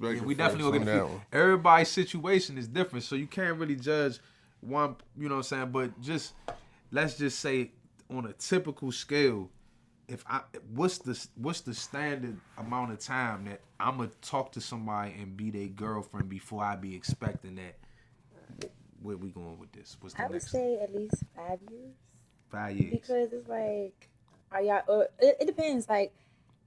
Yeah, we First definitely gonna on get a that few. one. Everybody's situation is different, so you can't really judge one. You know what I'm saying? But just let's just say on a typical scale, if I what's the standard amount of time that I'm gonna talk to somebody and be their girlfriend before I be expecting that? Where we going with this? What's the I would next step? say at least 5 years 5 years. because it's like, are y'all? It depends. Like,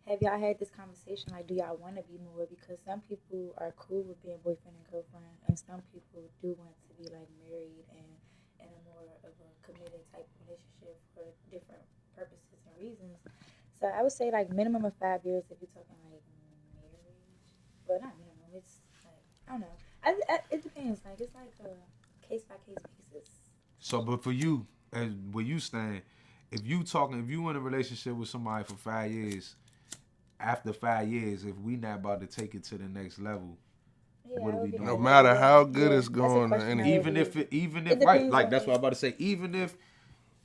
have y'all had this conversation? Like, do y'all want to be more? Because some people are cool with being boyfriend and girlfriend, and some people do want to be like married and in a more of a committed type of relationship for different purposes and reasons. So I would say like minimum of 5 years if you're talking like marriage, but not minimum. It's like I don't know. It depends. Like it's like a case by case basis. So, but for you, as where you stand, if you in a relationship with somebody for 5 years, after 5 years, if we not about to take it to the next level, Yeah, what are I we would be doing? No like, are we matter going? how good Yeah, it's that's a going or question I would anything. be. Even It if right, depends like on that's what I'm about to say. Even if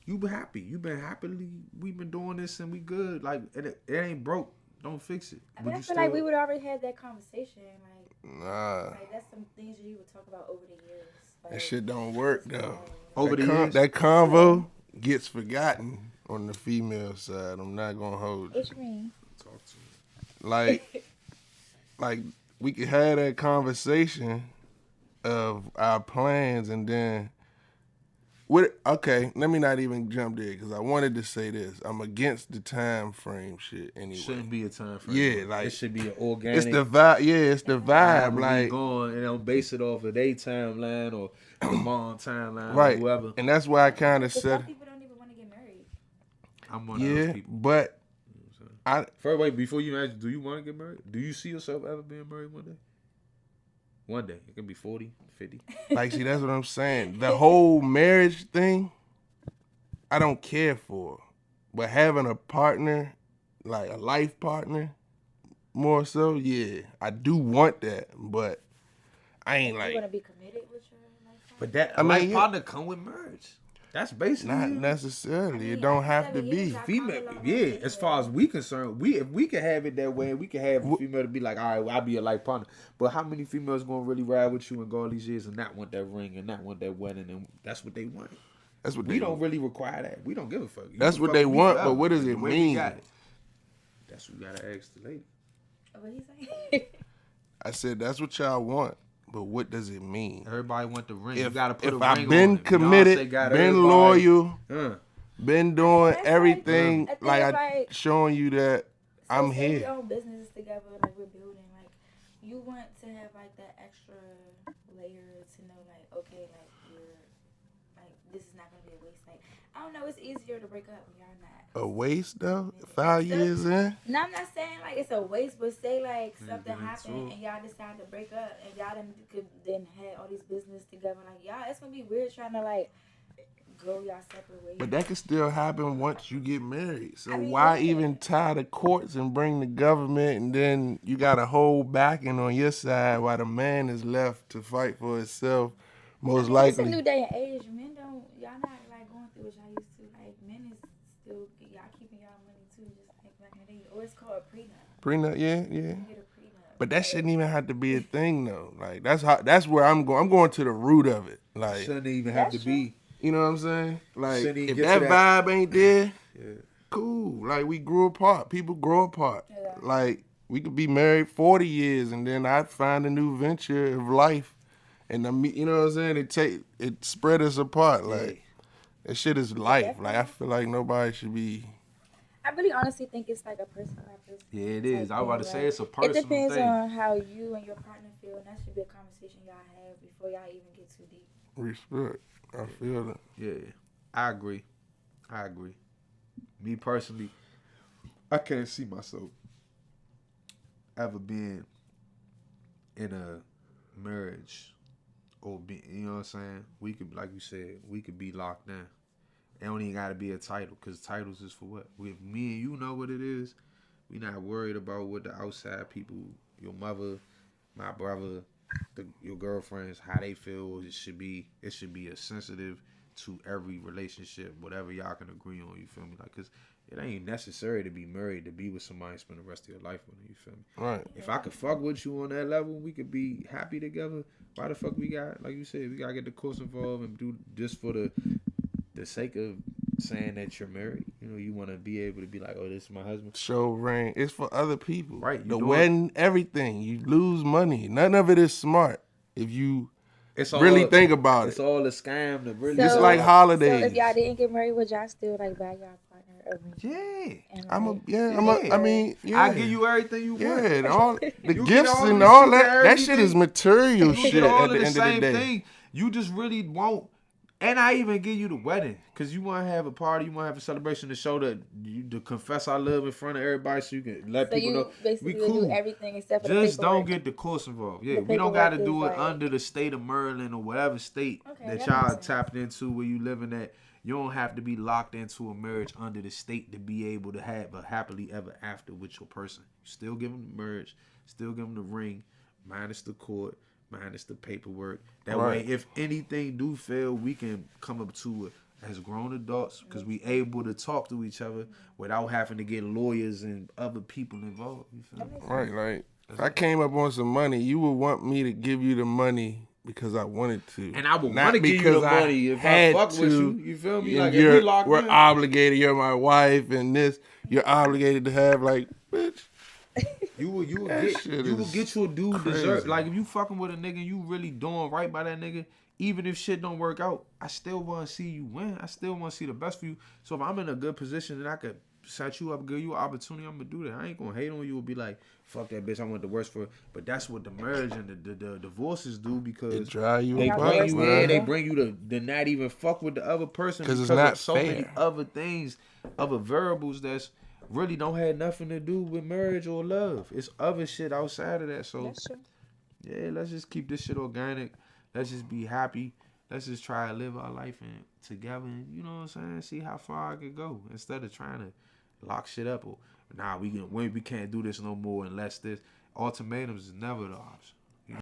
you been happy, you been happily, we've been doing this and we good. Like it ain't broke, don't fix it. I mean, Would I you feel like we still? would already had that conversation. Nah, Like that's some things you would talk about over the years. that Like, shit don't work what's though. tomorrow? Over the years? That Yeah. convo gets forgotten on the female side. I'm not gonna hold you. What you mean? Talk to me. Like, like we could have that conversation of our plans, and then what? Okay, let me not even jump there because I wanted to say this. I'm against the time frame shit anyway. Shouldn't be a time frame. Yeah, It like should be an it's organic. the vibe. Yeah, it's the vibe. However we Like going, and don't base it off of their timeline or the mom timeline or right, whoever. and that's why I kind of Because some said, people don't even want to get married. I'm one of those yeah, people. but I First, wait, before you answer, do you want to get married? Do you see yourself ever being married one day? One day. It can be 40, 50. like see that's what I'm saying. The whole marriage thing, I don't care for, but having a partner, like a life partner, more so, yeah, I do want that, but I ain't You want like, to be committed with your life But partner? that I a life mean, yeah, partner come with marriage. That's not basically I necessarily. It mean, don't after have to 7 years, be. y'all kind female. of lost Yeah, as far anyway. as we concerned, we if we can have it that way, we can have a Wh- female to be like, all right, well, I'll be a life partner. But how many females gonna really ride with you and go all these years and not want that ring and not want that wedding and that's what they want? That's what We they. don't really require that. We don't give a fuck. You That's can what fuck they with me want, but forever. what does But the it way we got mean? it, that's what you gotta ask the lady. What he say? I said that's what y'all want, but what does it mean? Everybody want the ring. You If gotta put a if I've ring on been it. committed, Beyonce got been everybody. loyal, Uh, been I mean, doing that's like everything, I think like it's I like showing you that so I'm say we here. own businesses together, like we're building, like you want to have like that extra layer to know, like okay, like you're like this is not gonna be a waste. Like I don't know, it's easier to break up when y'all not A waste though, committed. Like 5 years in. no, I'm not saying like it's a waste, but say like niggas something get happened into it. and y'all decide to break up and y'all could then had all these business together. Like y'all, it's gonna be weird trying to like go y'all separate ways. But that can still happen once you get married. So I mean, why yeah. even tie the courts and bring the government and then you got a whole backing on your side while the man is left to fight for himself, I most mean, it's a likely. new day and age. Men don't, y'all not like going through what y'all used to. Like, men is still, y'all keeping y'all money too, just like back in the day. Or it's called a prenup. Prenup, yeah, yeah. You get a prenup. But that shouldn't even have to be a thing though. Like that's where I'm going. I'm going to the root of it. Like, Shouldn't even have to That's true. be. you know what I'm saying? Like Shouldn't even if get to that that. vibe ain't there, Yeah. cool. Like we grew apart. People grow apart. Yeah. Like we could be married 40 years and then I'd find a new venture of life. And you know what I'm saying? It spread us apart. Yeah. Like that shit is It life. Like I definitely. feel like nobody should be. I really honestly think it's like a person by person Yeah, it type is. I was about thing. to say Like, it's a it personal depends thing. on how you and your partner feel, and that should be a conversation y'all have before y'all even get too deep. Respect. I feel it. Yeah, I agree. I agree. Me personally, I can't see myself ever being in a marriage or be, you know what I'm saying? We could, like you said, we could be locked down. It don't even gotta be a title, cause titles is for what? If me and you know what it is, we not worried about what the outside people, your mother, my brother, your girlfriends, how they feel. It should be a sensitive to every relationship, whatever y'all can agree on. You feel me? Like, cause it ain't necessary to be married to be with somebody and spend the rest of your life with them. You feel me? Right. If I could fuck with you on that level, we could be happy together. Why the fuck we got, like you said, we gotta get the course involved and do just for the sake of saying that you're married. You know, you want to be able to be like, oh, this is my husband. Show ring. It's for other people. Right. The wedding, everything. You lose money. None of it is smart if you really think about it. It's all a scam. To really It's like holidays. So if y'all didn't get married, would y'all still like buy y'all partner a ring? Yeah. I mean, yeah. I give you everything you want. Yeah, and all the You gifts get all and the all shit, that. That shit everything. is material You shit get all at the of the end of the same day. thing. You just really won't. And I even give you the wedding because you want to have a party, you want to have a celebration to show that to confess our love in front of everybody, so you can let people know basically we cool. Do everything except for just the don't get the course involved. Yeah, we don't got to do it under the state of Maryland or whatever state that y'all tapped into where you living at. You don't have to be locked into a marriage under the state to be able to have a happily ever after with your person. You still give them the marriage, still give them the ring, minus the court, minus the paperwork. That way, if anything do fail, we can come up to it as grown adults because we able to talk to each other without having to get lawyers and other people involved. You feel me? Right, like if I came up on some money, you would want me to give you the money because I wanted to, and I would want to give you the money if I fuck with you. You feel me? Like if we locked we're in, obligated. You're my wife, and this you're obligated to have. Like, bitch. You will get you a dude deserve. Like if you fucking with a nigga, and you really doing right by that nigga. Even if shit don't work out, I still want to see you win. I still want to see the best for you. So if I'm in a good position and I could set you up, give you an opportunity, I'm gonna do that. I ain't gonna hate on you and be like, fuck that bitch, I want the worst for her. But that's what the marriage and the divorces do because they bring you to not even fuck with the other person because it's not of so fair. many other things, other variables that's really don't have nothing to do with marriage or love. It's other shit outside of that. So that's true. Yeah, let's just keep this shit organic. Let's just be happy. Let's just try to live our life together and, you know what I'm saying, see how far I could go instead of trying to lock shit up or we can't do this no more unless this. Ultimatums is never the option.